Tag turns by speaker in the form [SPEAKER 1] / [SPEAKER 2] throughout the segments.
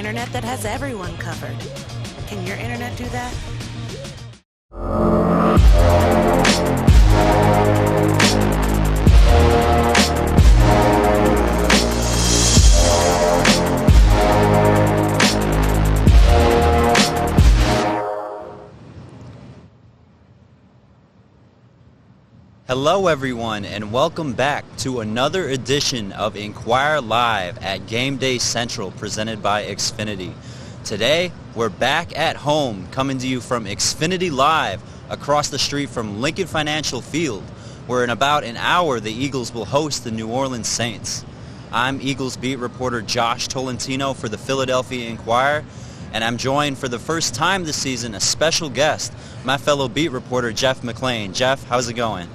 [SPEAKER 1] internet that has everyone covered. Can your internet do that?
[SPEAKER 2] Hello everyone, and welcome back to another edition of Inquirer Live at Gameday Central, presented by Xfinity. Today, we're back at home, coming to you from Xfinity Live across the street from Lincoln Financial Field, where in about an hour the Eagles will host the New Orleans Saints. I'm Eagles beat reporter Josh Tolentino for the Philadelphia Inquirer, and I'm joined for the first time this season, a special guest, my fellow beat reporter Jeff McLane. Jeff, how's it going?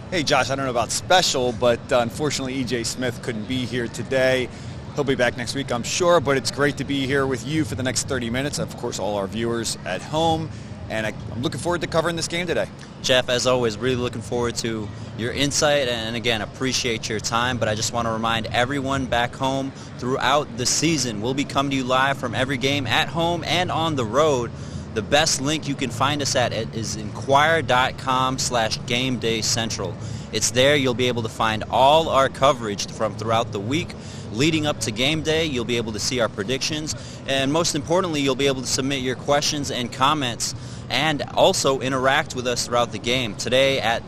[SPEAKER 3] Hey Josh, I don't know about special, but unfortunately E.J. Smith couldn't be here today. He'll be back next week, I'm sure, but it's great to be here with you for the next 30 minutes. Of course, all our viewers at home, and I'm looking forward to covering this game today.
[SPEAKER 2] Jeff, as always, really looking forward to your insight, and again, appreciate your time, but I just want to remind everyone back home throughout the season, we'll be coming to you live from every game at home and on the road. The best link you can find us at is inquirer.com/GameDayCentral. It's there you'll be able to find all our coverage from throughout the week. Leading up to game day, you'll be able to see our predictions, and most importantly, you'll be able to submit your questions and comments and also interact with us throughout the game. Today, in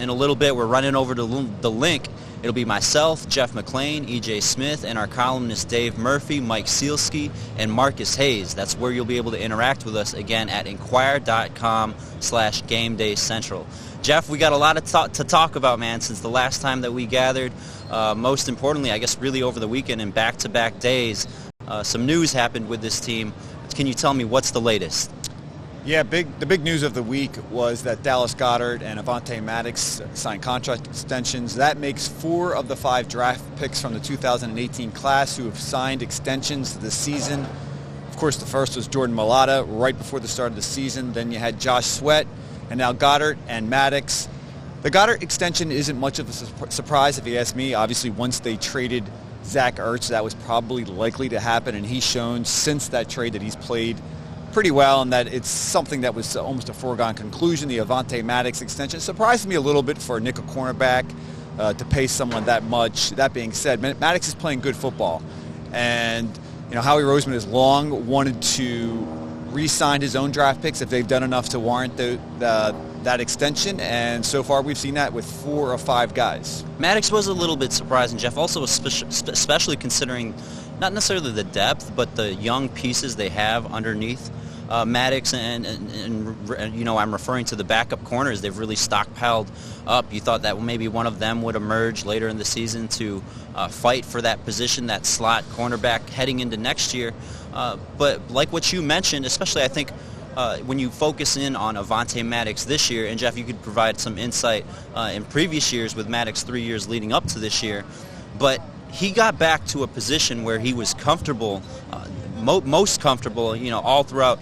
[SPEAKER 2] a little bit, we're running over to the link. It'll be myself, Jeff McLane, E.J. Smith, and our columnists Dave Murphy, Mike Sealski, and Marcus Hayes. That's where you'll be able to interact with us, again, at inquirer.com/GameDayCentral. Jeff, we got a lot to talk about, man, since the last time that we gathered. Most importantly, I guess really over the weekend in back-to-back days, some news happened with this team. Can you tell me what's the latest?
[SPEAKER 3] Yeah, the big news of the week was that Dallas Goddard and Avonte Maddox signed contract extensions. That makes 4 of the 5 draft picks from the 2018 class who have signed extensions this season. Of course, the first was Jordan Mailata right before the start of the season. Then you had Josh Sweat, and now Goddard and Maddox. The Goddard extension isn't much of a surprise if you ask me. Obviously, once they traded Zach Ertz, that was probably likely to happen, and he's shown since that trade that he's played pretty well, and that it's something that was almost a foregone conclusion. The Avonte Maddox extension surprised me a little bit for a nickel cornerback to pay someone that much. That being said, Maddox is playing good football, and Howie Roseman has long wanted to re-sign his own draft picks if they've done enough to warrant that extension, and so far we've seen that with 4 of 5 guys.
[SPEAKER 2] Maddox was a little bat surprising, Jeff, also especially considering not necessarily the depth, but the young pieces they have underneath Maddox, and I'm referring to the backup corners. They've really stockpiled up. You thought that maybe one of them would emerge later in the season to fight for that position, that slot cornerback heading into next year. But like what you mentioned, especially I think when you focus in on Avonte Maddox this year, and Jeff, you could provide some insight in previous years with Maddox 3 years leading up to this year, but he got back to a position where he was comfortable, most comfortable, all throughout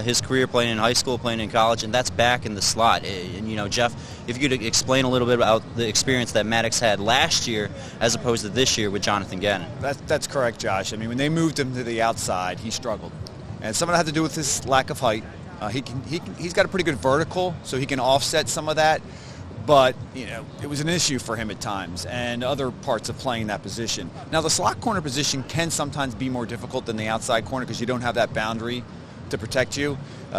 [SPEAKER 2] his career, playing in high school, playing in college, and that's back in the slot. And, Jeff, if you could explain a little bit about the experience that Maddox had last year as opposed to this year with Jonathan Gannon.
[SPEAKER 3] That's correct, Josh. I mean, when they moved him to the outside, he struggled. And some of it had to do with his lack of height. He's got a pretty good vertical, so he can offset some of that. But, it was an issue for him at times and other parts of playing that position. Now, the slot corner position can sometimes be more difficult than the outside corner because you don't have that boundary to protect you.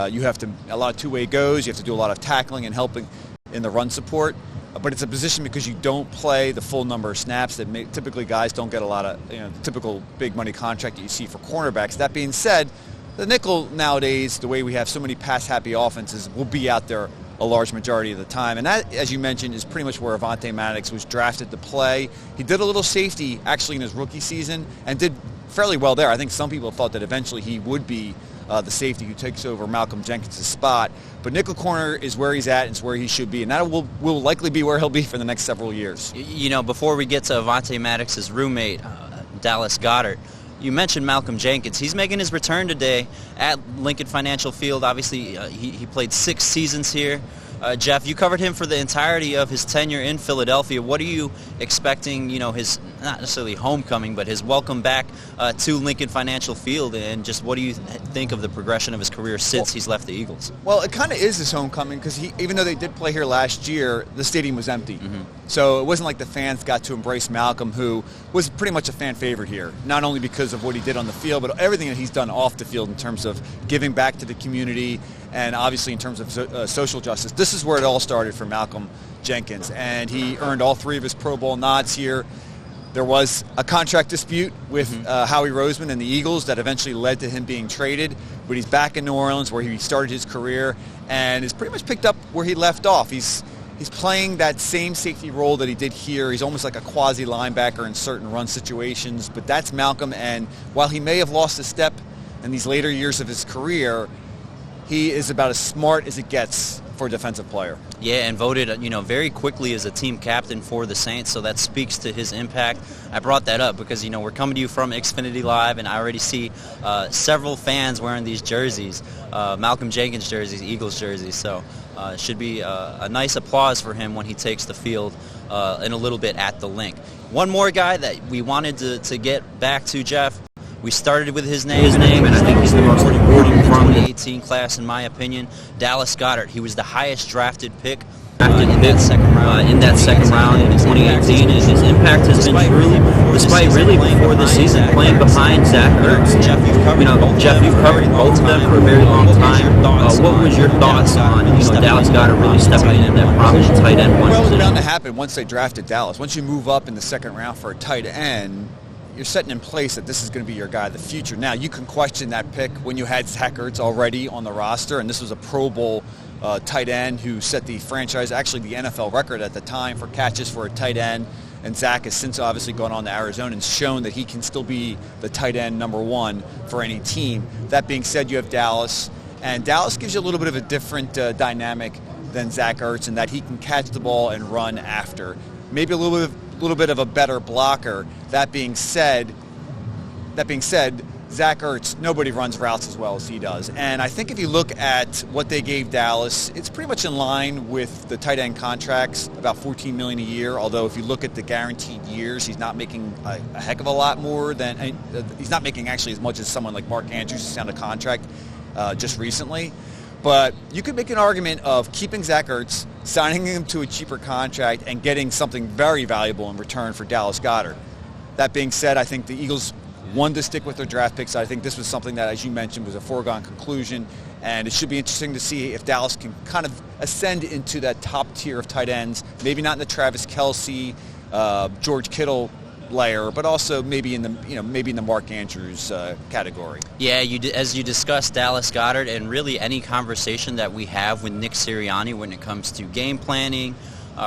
[SPEAKER 3] You have to a lot of two-way goes. You have to do a lot of tackling and helping in the run support. But it's a position because you don't play the full number of snaps that typically guys don't get a lot of, the typical big money contract that you see for cornerbacks. That being said, the nickel nowadays, the way we have so many pass-happy offenses, will be out there a large majority of the time. And that, as you mentioned, is pretty much where Avonte Maddox was drafted to play. He did a little safety, actually, in his rookie season and did fairly well there. I think some people thought that eventually he would be the safety who takes over Malcolm Jenkins' spot. But nickel corner is where he's at and it's where he should be. And that will likely be where he'll be for the next several years.
[SPEAKER 2] Before we get to Avonte Maddox's roommate, Dallas Goddard, you mentioned Malcolm Jenkins. He's making his return today at Lincoln Financial Field. Obviously, he played 6 seasons here. Jeff, you covered him for the entirety of his tenure in Philadelphia. What are you expecting, his, not necessarily homecoming, but his welcome back to Lincoln Financial Field, and just what do you think of the progression of his career since he's left the Eagles?
[SPEAKER 3] Well, it kind of is his homecoming because even though they did play here last year, the stadium was empty. So it wasn't like the fans got to embrace Malcolm, who was pretty much a fan favorite here, not only because of what he did on the field, but everything that he's done off the field in terms of giving back to the community and obviously in terms of social justice. This is where it all started for Malcolm Jenkins, and he earned all 3 of his Pro Bowl nods here. There was a contract dispute with Howie Roseman and the Eagles that eventually led to him being traded, but he's back in New Orleans where he started his career and is pretty much picked up where he left off. He's playing that same safety role that he did here. He's almost like a quasi-linebacker in certain run situations, but that's Malcolm, and while he may have lost a step in these later years of his career, he is about as smart as it gets for a defensive player.
[SPEAKER 2] Yeah, and voted, very quickly as a team captain for the Saints, so that speaks to his impact. I brought that up because, we're coming to you from Xfinity Live, and I already see several fans wearing these jerseys, Malcolm Jenkins jerseys, Eagles jerseys, so it should be a nice applause for him when he takes the field in a little bit at the link. One more guy that we wanted to get back to, Jeff. We started with his name, and I think he's the most important from the 2018 class, in my opinion. Dallas Goddard. He was the highest drafted pick in that second round. In 2018, and his impact has been truly, despite really before the season playing behind Zach Ertz. Jeff, you've covered both of them for a very long time. What was your thoughts on Dallas Goddard really stepping into that prominent tight end one?
[SPEAKER 3] Well, it was bound to happen once they drafted Dallas. Once you move up in the second round for a tight end, you're setting in place that this is going to be your guy of the future. Now, you can question that pick when you had Zach Ertz already on the roster, and this was a Pro Bowl tight end who set the franchise, actually the NFL record at the time for catches for a tight end, and Zach has since obviously gone on to Arizona and shown that he can still be the tight end number 1 for any team. That being said, you have Dallas, and Dallas gives you a little bit of a different dynamic than Zach Ertz in that he can catch the ball and run after. Maybe a little bit of a better blocker. That being said, Zach Ertz, nobody runs routes as well as he does. And I think if you look at what they gave Dallas, it's pretty much in line with the tight end contracts, about $14 million a year. Although if you look at the guaranteed years, he's not making a heck of a lot more than he's not making actually as much as someone like Mark Andrews who signed a contract just recently. But you could make an argument of keeping Zach Ertz, signing him to a cheaper contract, and getting something very valuable in return for Dallas Goddard. That being said, I think the Eagles wanted to stick with their draft picks. I think this was something that, as you mentioned, was a foregone conclusion, and it should be interesting to see if Dallas can kind of ascend into that top tier of tight ends, maybe not in the Travis Kelce, George Kittle layer, but also maybe in the Mark Andrews category.
[SPEAKER 2] Yeah, as you discussed Dallas Goddard, and really any conversation that we have with Nick Sirianni when it comes to game planning,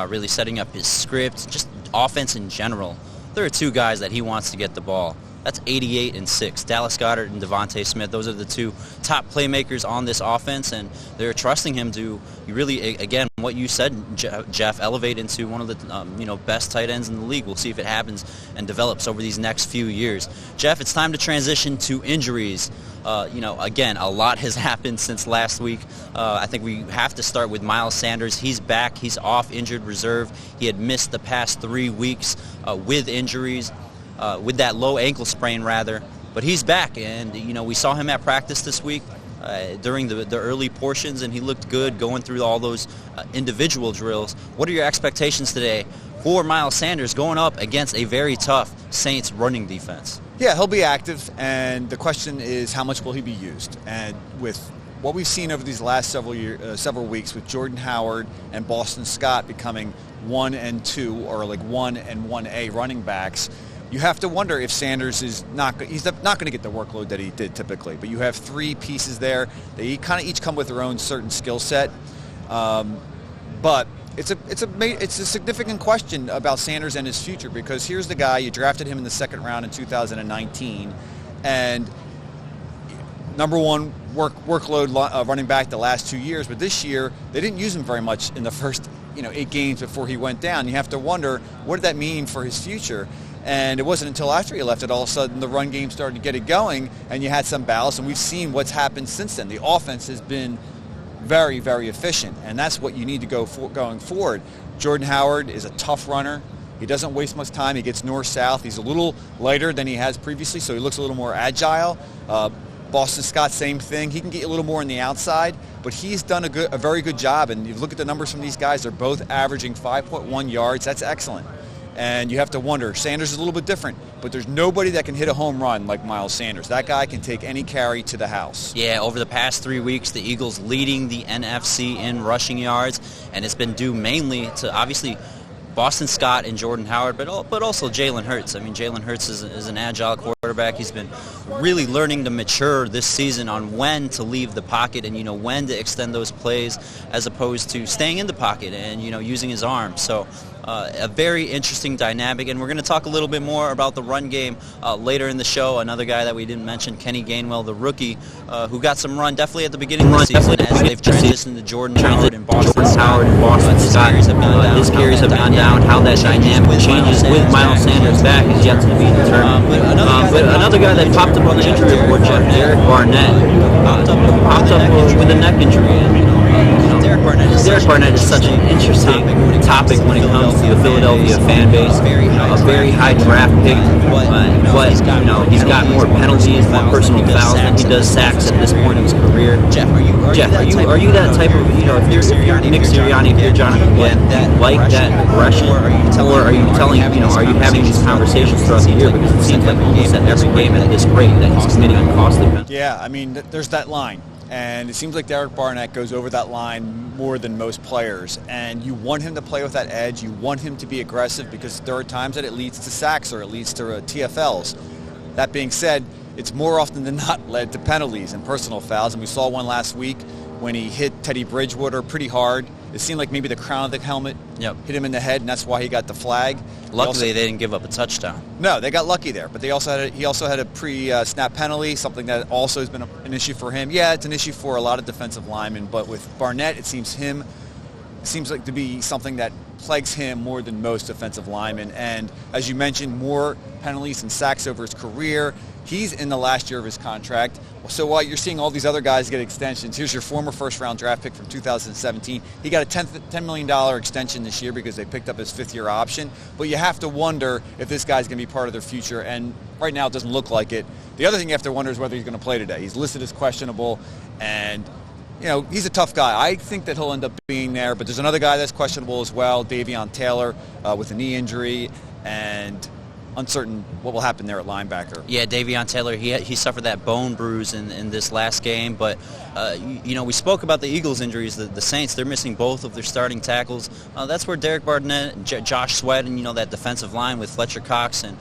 [SPEAKER 2] really setting up his script, just offense in general, there are 2 guys that he wants to get the ball. That's 88 and 6. Dallas Goddard and Avonte Smith, those are the 2 top playmakers on this offense, and they're trusting him to really, again, what you said, Jeff, elevate into one of the best tight ends in the league. We'll see if it happens and develops over these next few years. Jeff, it's time to transition to injuries. Again, a lot has happened since last week. I think we have to start with Miles Sanders. He's back. He's off injured reserve. He had missed the past 3 weeks with injuries. With that low ankle sprain, rather. But he's back, and, we saw him at practice this week during the early portions, and he looked good going through all those individual drills. What are your expectations today for Miles Sanders going up against a very tough Saints running defense?
[SPEAKER 3] Yeah, he'll be active, and the question is how much will he be used? And with what we've seen over these last several weeks with Jordan Howard and Boston Scott becoming 1 and 2, or like 1 and 1A running backs, you have to wonder if Sanders is he's not going to get the workload that he did typically. But you have 3 pieces there. They kind of each come with their own certain skill set. But it's a significant question about Sanders and his future, because here's the guy, you drafted him in the second round in 2019, and number 1 workload running back the last 2 years. But this year they didn't use him very much in the first 8 games before he went down. You have to wonder, what did that mean for his future? And it wasn't until after he left that all of a sudden the run game started to get it going, and you had some ballast, and we've seen what's happened since then. The offense has been very, very efficient, and that's what you need to going forward. Jordan Howard is a tough runner. He doesn't waste much time. He gets north-south. He's a little lighter than he has previously, so he looks a little more agile. Boston Scott, same thing. He can get you a little more on the outside, but he's done a very good job. And you look at the numbers from these guys, they're both averaging 5.1 yards. That's excellent. And you have to wonder, Sanders is a little bit different, but there's nobody that can hit a home run like Miles Sanders. That guy can take any carry to the house.
[SPEAKER 2] Yeah, over the past 3 weeks, the Eagles leading the NFC in rushing yards, and it's been due mainly to, obviously, Boston Scott and Jordan Howard, but also Jalen Hurts. I mean, Jalen Hurts is an agile quarterback. He's been really learning to mature this season on when to leave the pocket and, when to extend those plays as opposed to staying in the pocket and, using his arm. So a very interesting dynamic, and we're going to talk a little bit more about the run game later in the show. Another guy that we didn't mention, Kenny Gainwell, the rookie, who got some run definitely at the beginning of the season as they've transitioned to Jordan Howard and Boston Scott. His carries have gone down. How that dynamic changes with Miles Sanders back is yet to be determined. But another guy that popped up on the injury report, Jeff, Derek Barnett, popped up with a neck injury. Derek Barnett is such an interesting topic when it comes to the Philadelphia fan base. A very high draft pick, but he's got more penalties, more personal fouls than he does sacks at this point in his career. Jeff, are you that type of if you're Nick Sirianni, if you're Jonathan Glenn, do you like that aggression, or are you telling are you having these conversations throughout the year, because it seems like almost at every game at this rate that he's committing costly penalties?
[SPEAKER 3] Yeah, I mean, there's that line. And it seems like Derek Barnett goes over that line more than most players. And you want him to play with that edge. You want him to be aggressive, because there are times that it leads to sacks or it leads to TFLs. That being said, it's more often than not led to penalties and personal fouls. And we saw one last week when he hit Teddy Bridgewater pretty hard. It seemed like maybe the crown of the helmet hit him in the head, and that's why he got the flag.
[SPEAKER 2] Luckily, they didn't give up a touchdown.
[SPEAKER 3] No, they got lucky there. But he also had a pre-snap penalty, something that also has been an issue for him. Yeah, it's an issue for a lot of defensive linemen, but with Barnett, it seems like to be something that plagues him more than most defensive linemen. And as you mentioned, more penalties and sacks over his career. He's in the last year of his contract. So while you're seeing all these other guys get extensions, here's your former first-round draft pick from 2017. He got a $10 million extension this year because they picked up his fifth-year option. But you have to wonder if this guy's going to be part of their future, and right now it doesn't look like it. The other thing you have to wonder is whether he's going to play today. He's listed as questionable, and he's a tough guy. I think that he'll end up being there, but there's another guy that's questionable as well, Davion Taylor, with a knee injury, and uncertain what will happen there at linebacker. Yeah, Davion Taylor, he suffered that bone bruise in this last game, but we spoke about the Eagles' injuries. The Saints, they're missing both of their starting tackles. That's where Derek Barnett, Josh Sweat, and that defensive line with Fletcher Cox and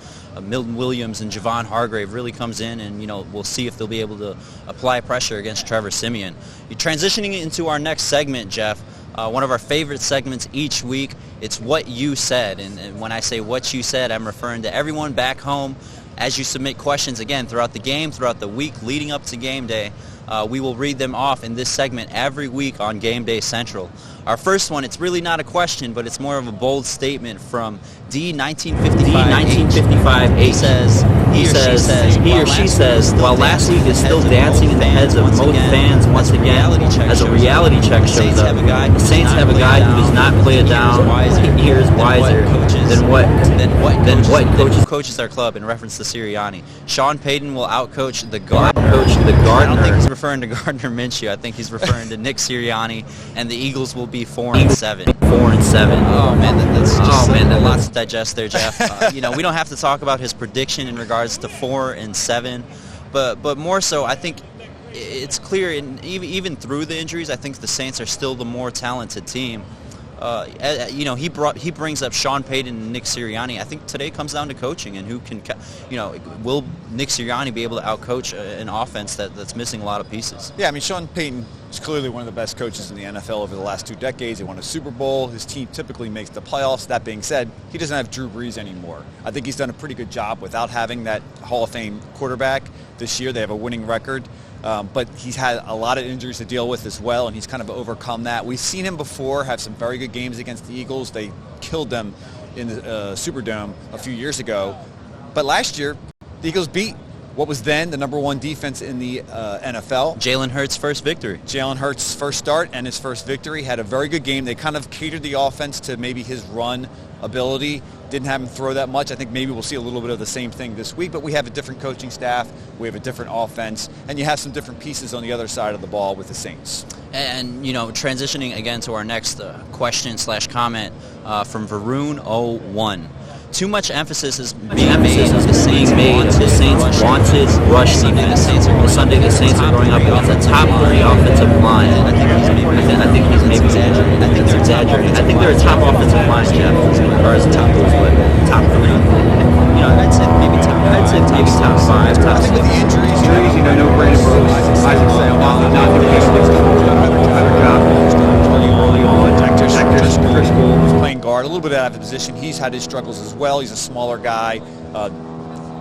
[SPEAKER 3] Milton Williams and Javon Hargrave really comes in, and we'll see if they'll be able to apply pressure against Trevor Siemian. Transitioning into our next segment, Jeff, one of our favorite segments each week, it's What You Said. And when I say What You Said, I'm referring to everyone back home. As you submit questions, again, throughout the game, throughout the week leading up to game day, we will read them off in this segment every week on Game Day Central. Our first one, it's really not a question, but it's more of a bold statement from D1955. He says, he or she says, while last week is still dancing in the heads of most fans once again, as a reality check shows up, the Saints have a guy who does not play it down, years wiser than what coaches their club, in reference to Sirianni. Sean Payton will outcoach the Gardner. I don't think he's referring to Gardner Minshew. I think he's referring to Nick Sirianni, and the Eagles will be 4-7. 4-7. Oh man, that's just lots to digest there, Jeff. We don't have to talk about his prediction in regards to 4-7, but more so, I think it's clear, and even through the injuries, I think the Saints are still the more talented team. He brings up Sean Payton and Nick Sirianni. I think today comes down to coaching and who can, will Nick Sirianni be able to outcoach an offense that's missing a lot of pieces? Yeah, I mean, Sean Payton is clearly one of the best coaches in the NFL over the last 2 decades. He won a Super Bowl. His team typically makes the playoffs. That being said, he doesn't have Drew Brees anymore. I think he's done a pretty good job without having that Hall of Fame quarterback this year. They have a winning record. But he's had a lot of injuries to deal with as well, and he's kind of overcome that. We've seen him before have some very good games against the Eagles. They killed them in the Superdome a few years ago. But last year, the Eagles beat what was then the number 1 defense in the NFL.
[SPEAKER 2] Jalen Hurts' first victory.
[SPEAKER 3] Jalen Hurts' first start and his first victory. Had a very good game. They kind of catered the offense to maybe his run ability. Didn't have him throw that much. I think maybe we'll see a little bit of the same thing this week, but we have a different coaching staff. We have a different offense, and you have some different pieces on the other side of the ball with the Saints.
[SPEAKER 2] And, transitioning again to our next question/comment from Varun01. Too much emphasis is being made on the Saints wanted rush defense. On Sunday, the Saints are going up against a top 3 offensive line. I think he's maybe exaggerating. I think they're exaggerating. I think they're a top offensive line, Jeff, or as top 3. I'd say maybe top 5.
[SPEAKER 3] I think with the injuries, no Brandon Brooks, Isaac Seumalo, not the better job. Driscoll was playing guard, a little bit out of the position. He's had his struggles as well. He's a smaller guy.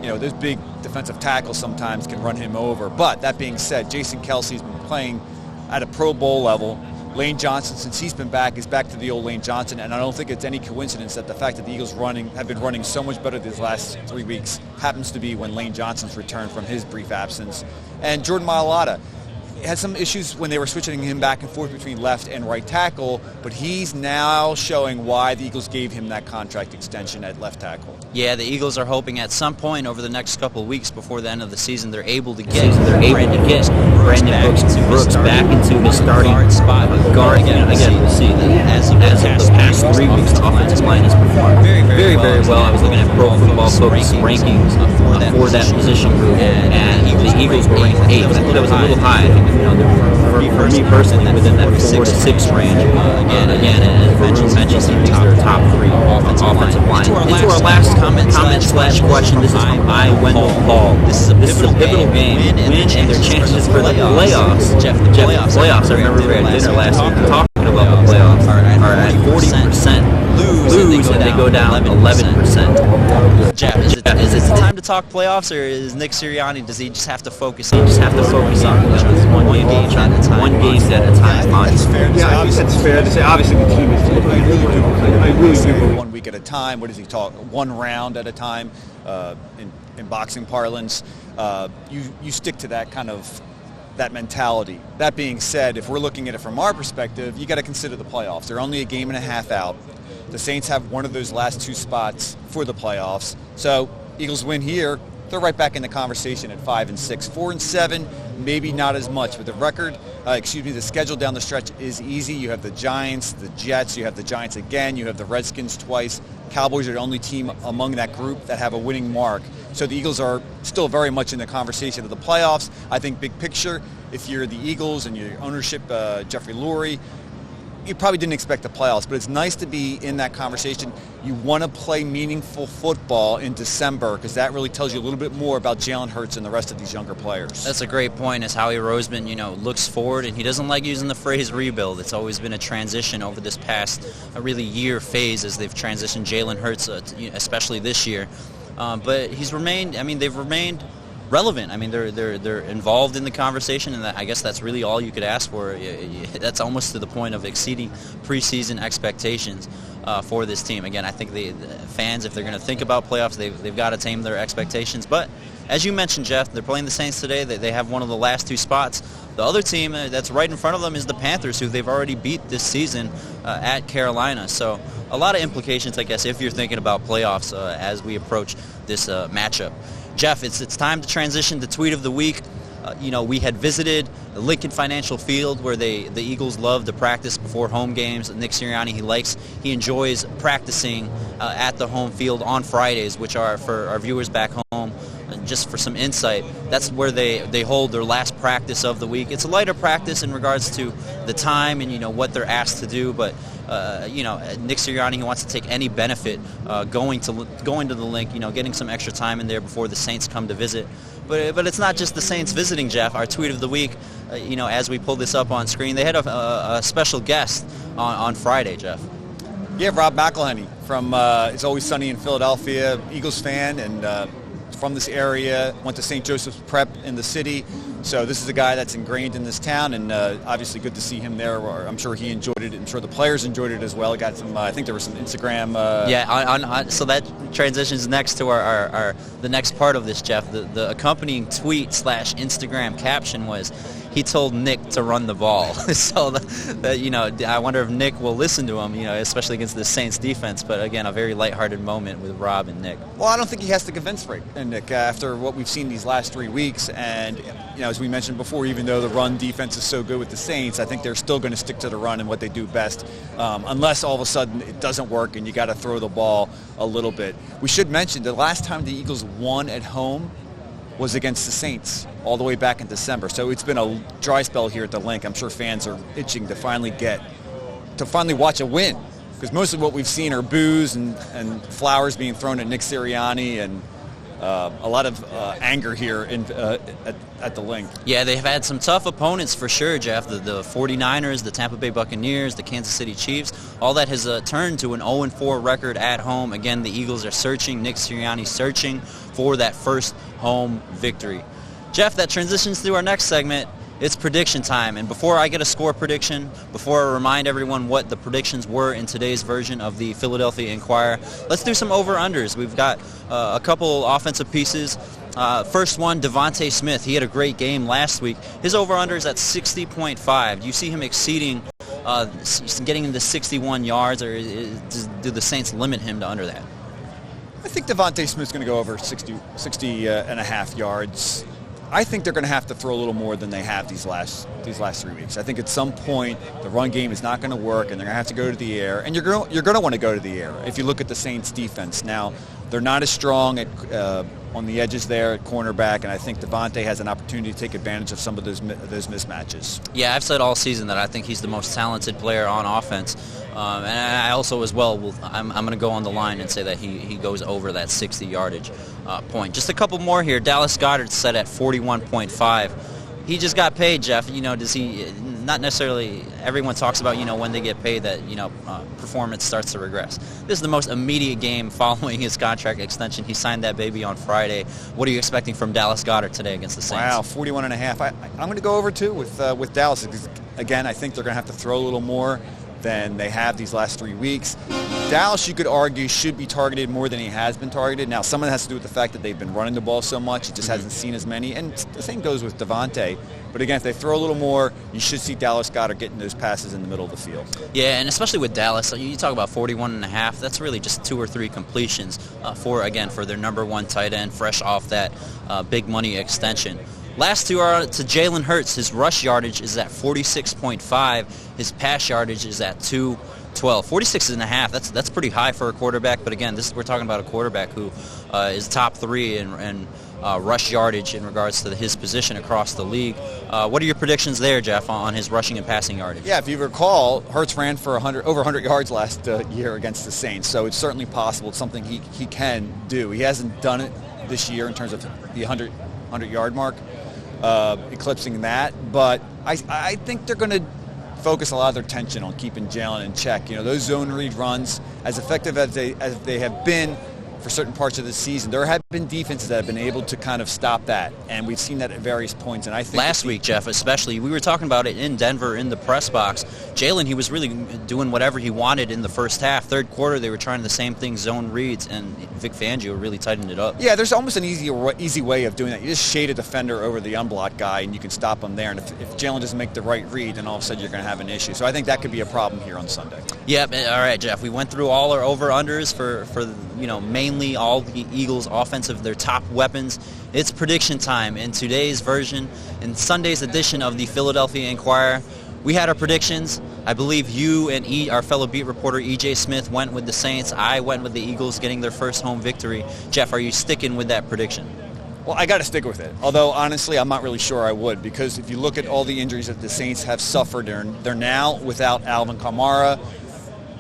[SPEAKER 3] Those big defensive tackles sometimes can run him over. But that being said, Jason Kelsey's been playing at a Pro Bowl level. Lane Johnson, since he's been back, is back to the old Lane Johnson, and I don't think it's any coincidence that the fact that the Eagles have been running so much better these last 3 weeks happens to be when Lane Johnson's returned from his brief absence. And Jordan Mailata had some issues when they were switching him back and forth between left and right tackle, but he's now showing why the Eagles gave him that contract extension at left tackle.
[SPEAKER 2] Yeah, the Eagles are hoping at some point over the next couple of weeks before the end of the season they're able to get Brandon Brooks back into his starting spot. Guard again, you see that as of the past 3 weeks, the offensive line has performed very well. I was looking at Pro Football Focus rankings for that position group, and the Eagles were ranked 8th. I think that was a little high. For me personally, within that 4 to 6 range, again, as mentioned, he thinks they're top 3 offensive line. Into our last comment/question. This is from Wendell Hall. This is a pivotal game. Win and their chances for the playoffs. Jeff, the playoffs. I remember we were at dinner last week talking about the playoffs are at 40%. Lose and they go down 11%. Jeff, is it time to talk playoffs, or is Nick Sirianni, does he just have to focus on one game at a time? One game at a time.
[SPEAKER 3] That's fair to say. Obviously, the team is I really do 1 week at a time. What does he talk? 1 round at a time in boxing parlance. You stick to that kind of that mentality. That being said, if we're looking at it from our perspective, you got to consider the playoffs. They're only a game and a half out. The Saints have one of those last 2 spots for the playoffs. So Eagles win here, they're right back in the conversation at 5-6. 4-7, maybe not as much. But the the schedule down the stretch is easy. You have the Giants, the Jets, you have the Giants again, you have the Redskins twice. Cowboys are the only team among that group that have a winning mark. So the Eagles are still very much in the conversation of the playoffs. I think big picture, if you're the Eagles and your ownership, Jeffrey Lurie, you probably didn't expect the playoffs, but it's nice to be in that conversation. You want to play meaningful football in December because that really tells you a little bit more about Jalen Hurts and the rest of these younger players.
[SPEAKER 2] That's a great point, as Howie Roseman, looks forward, and he doesn't like using the phrase rebuild. It's always been a transition over this past really year phase as they've transitioned Jalen Hurts, especially this year. But they've remained relevant. They're involved in the conversation, and I guess that's really all you could ask for. That's almost to the point of exceeding preseason expectations for this team. Again, I think the fans, if they're going to think about playoffs, they've got to tame their expectations. But as you mentioned, Jeff, they're playing the Saints today. They have one of the last 2 spots. The other team that's right in front of them is the Panthers, who they've already beat this season at Carolina. So a lot of implications, I guess, if you're thinking about playoffs as we approach this matchup. Jeff, it's time to transition to Tweet of the Week. We had visited the Lincoln Financial Field where the Eagles love to practice before home games. Nick Sirianni, he enjoys practicing at the home field on Fridays, which are, for our viewers back home, just for some insight, that's where they hold their last practice of the week. It's a lighter practice in regards to the time and, what they're asked to do, but Nick Sirianni, he wants to take any benefit going to the link, getting some extra time in there before the Saints come to visit. But it's not just the Saints visiting, Jeff. Our Tweet of the Week, as we pull this up on screen, they had a special guest on Friday, Jeff.
[SPEAKER 3] Yeah, Rob McLane from It's Always Sunny in Philadelphia, Eagles fan, and from this area, went to St. Joseph's Prep in the city. So this is a guy that's ingrained in this town, and obviously good to see him there. I'm sure he enjoyed it. I'm sure the players enjoyed it as well. Got some. I think there was some Instagram.
[SPEAKER 2] So that transitions next to our the next part of this, Jeff. The accompanying tweet / Instagram caption was, he told Nick to run the ball. So I wonder if Nick will listen to him, especially against the Saints defense. But again, a very lighthearted moment with Rob and Nick.
[SPEAKER 3] Well, I don't think he has to convince Nick after what we've seen these last 3 weeks. And as we mentioned before, even though the run defense is so good with the Saints, I think they're still going to stick to the run and what they do best, unless all of a sudden it doesn't work and you got to throw the ball a little bit. We should mention the last time the Eagles won at home was against the Saints all the way back in December. So it's been a dry spell here at the Link. I'm sure fans are itching to finally watch a win, because mostly what we've seen are boos and flowers being thrown at Nick Sirianni and a lot of anger here at the Link.
[SPEAKER 2] Yeah, they've had some tough opponents for sure, Jeff. The 49ers, the Tampa Bay Buccaneers, the Kansas City Chiefs. All that has turned to an 0-4 record at home. Again, the Eagles are searching, Nick Sirianni searching for that first home victory. Jeff, that transitions to our next segment. It's prediction time, and before I get a score prediction, before I remind everyone what the predictions were in today's version of the Philadelphia Inquirer, let's do some over-unders. We've got a couple offensive pieces. First one, Avonte Smith. He had a great game last week. His over-under is at 60.5. Do you see him exceeding, getting into 61 yards, or do the Saints limit him to under that?
[SPEAKER 3] I think Avonte Smith's going to go over 60 and a half yards. I think they're going to have to throw a little more than they have these last 3 weeks. I think at some point the run game is not going to work, and they're going to have to go to the air. And you're going to want to go to the air. If you look at the Saints' defense now, they're not as strong on the edges there at cornerback, and I think Avonte has an opportunity to take advantage of some of those mismatches.
[SPEAKER 2] Yeah, I've said all season that I think he's the most talented player on offense. And I also, as well, I'm going to go on the line and say that he goes over that 60 yardage point. Just a couple more here. Dallas Goddard set at 41.5. He just got paid, Jeff. Does he? Not necessarily. Everyone talks about when they get paid that performance starts to regress. This is the most immediate game following his contract extension. He signed that baby on Friday. What are you expecting from Dallas Goddard today against the Saints?
[SPEAKER 3] Wow, 41 and a half. I'm going to go over too with Dallas. Again, I think they're going to have to throw a little more than they have these last 3 weeks. Dallas, you could argue, should be targeted more than he has been targeted. Now, some of it has to do with the fact that they've been running the ball so much. He just hasn't seen as many. And the same goes with Avonte. But again, if they throw a little more, you should see Dallas Goddard getting those passes in the middle of the field.
[SPEAKER 2] Yeah, and especially with Dallas, you talk about 41 and a half. That's really just 2 or 3 completions for their number one tight end, fresh off that big money extension. Last two are to Jalen Hurts. His rush yardage is at 46.5. His pass yardage is at 212. 46 and a half. That's pretty high for a quarterback. But again, we're talking about a quarterback who is top 3 in rush yardage in regards to his position across the league. What are your predictions there, Jeff, on his rushing and passing yardage?
[SPEAKER 3] Yeah, if you recall, Hurts ran for over 100 yards last year against the Saints. So it's certainly possible. It's something he can do. He hasn't done it this year in terms of the 100-yard mark. Eclipsing that, but I think they're going to focus a lot of their attention on keeping Jalen in check. Those zone read runs, as effective as they have been for certain parts of the season, there have been defenses that have been able to kind of stop that, and we've seen that at various points. And I think
[SPEAKER 2] last week, Jeff, especially, we were talking about it in Denver in the press box. Jalen, he was really doing whatever he wanted in the first half. Third quarter, they were trying the same thing, zone reads, and Vic Fangio really tightened it up.
[SPEAKER 3] Yeah, there's almost an easy way of doing that. You just shade a defender over the unblocked guy, and you can stop him there. And if Jalen doesn't make the right read, then all of a sudden you're going to have an issue. So I think that could be a problem here on Sunday.
[SPEAKER 2] Yep. All right, Jeff. We went through all our over-unders for mainly all the Eagles' offensive, their top weapons. It's prediction time in today's version, in Sunday's edition of the Philadelphia Inquirer. We had our predictions. I believe you and our fellow beat reporter E.J. Smith went with the Saints. I went with the Eagles getting their first home victory. Jeff, are you sticking with that prediction?
[SPEAKER 3] Well, I got to stick with it. Although, honestly, I'm not really sure I would, because if you look at all the injuries that the Saints have suffered, they're now without Alvin Kamara.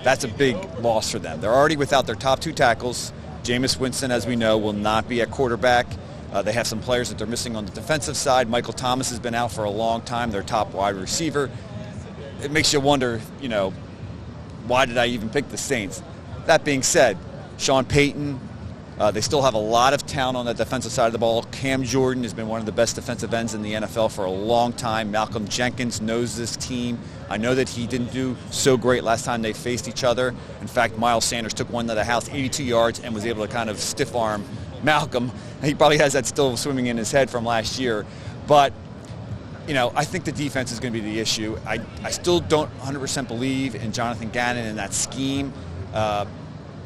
[SPEAKER 3] That's a big loss for them. They're already without their top 2 tackles. Jameis Winston, as we know, will not be at quarterback. They have some players that they're missing on the defensive side. Michael Thomas has been out for a long time, their top wide receiver. It makes you wonder, why did I even pick the Saints? That being said, Sean Payton, They still have a lot of talent on that defensive side of the ball. Cam Jordan has been one of the best defensive ends in the NFL for a long time. Malcolm Jenkins knows this team. I know that he didn't do so great last time they faced each other. In fact, Miles Sanders took one to the house, 82 yards, and was able to kind of stiff arm Malcolm. He probably has that still swimming in his head from last year. But, I think the defense is going to be the issue. I still don't 100% believe in Jonathan Gannon and that scheme.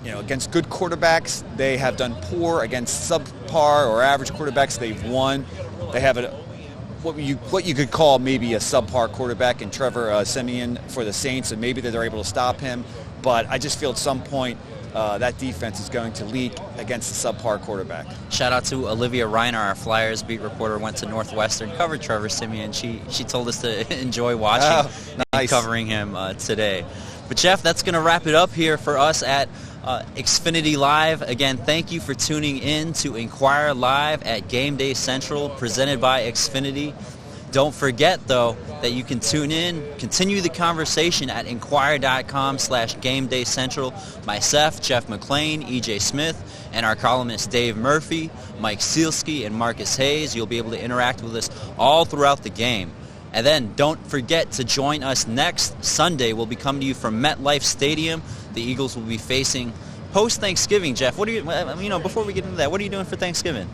[SPEAKER 3] Against good quarterbacks, they have done poor. Against subpar or average quarterbacks, they've won. They have what you could call maybe a subpar quarterback in Trevor Siemian for the Saints, and maybe they're able to stop him. But I just feel at some point that defense is going to leak against a subpar quarterback.
[SPEAKER 2] Shout out to Olivia Reiner, our Flyers beat reporter, went to Northwestern, covered Trevor Siemian. She told us to enjoy watching and covering him today. But Jeff, that's going to wrap it up here for us at Xfinity Live. Again, thank you for tuning in to Inquirer Live at Gameday Central, presented by Xfinity. Don't forget, though, that you can tune in, continue the conversation at inquirer.com/GameDayCentral. Myself, Jeff McLane, EJ Smith, and our columnists Dave Murphy, Mike Sealski, and Marcus Hayes. You'll be able to interact with us all throughout the game. And then don't forget to join us next Sunday. We'll be coming to you from MetLife Stadium. The Eagles will be facing post-Thanksgiving. Jeff, what are you, before we get into that, what are you doing for Thanksgiving?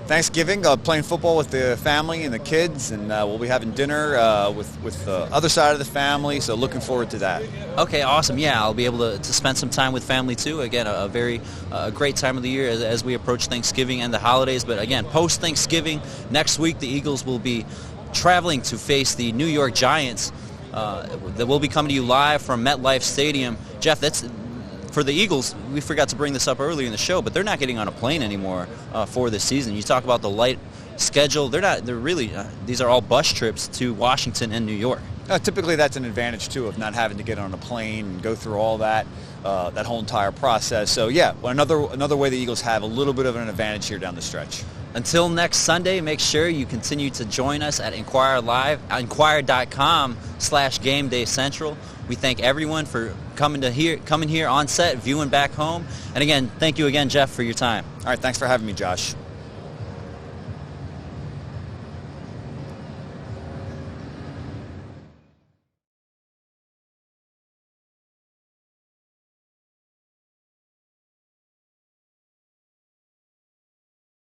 [SPEAKER 3] Thanksgiving, playing football with the family and the kids, and we'll be having dinner with the other side of the family, so looking forward to that.
[SPEAKER 2] Okay, awesome. Yeah, I'll be able to spend some time with family too. Again, a very great time of the year as we approach Thanksgiving and the holidays. But again, post-Thanksgiving, next week the Eagles will be traveling to face the New York Giants. That will be coming to you live from MetLife Stadium. Jeff, that's for the Eagles. We forgot to bring this up earlier in the show, but they're not getting on a plane anymore for this season. You talk about the light schedule. They're really these are all bus trips to Washington and New York.
[SPEAKER 3] Typically, that's an advantage too, of not having to get on a plane and go through all that whole entire process. So yeah, another way the Eagles have a little bit of an advantage here down the stretch.
[SPEAKER 2] Until next Sunday, make sure you continue to join us at Inquirer Live, inquirer.com/GameDayCentral. We thank everyone for coming here on set, viewing back home. And again, thank you again, Jeff, for your time.
[SPEAKER 3] All right, thanks for having me, Josh.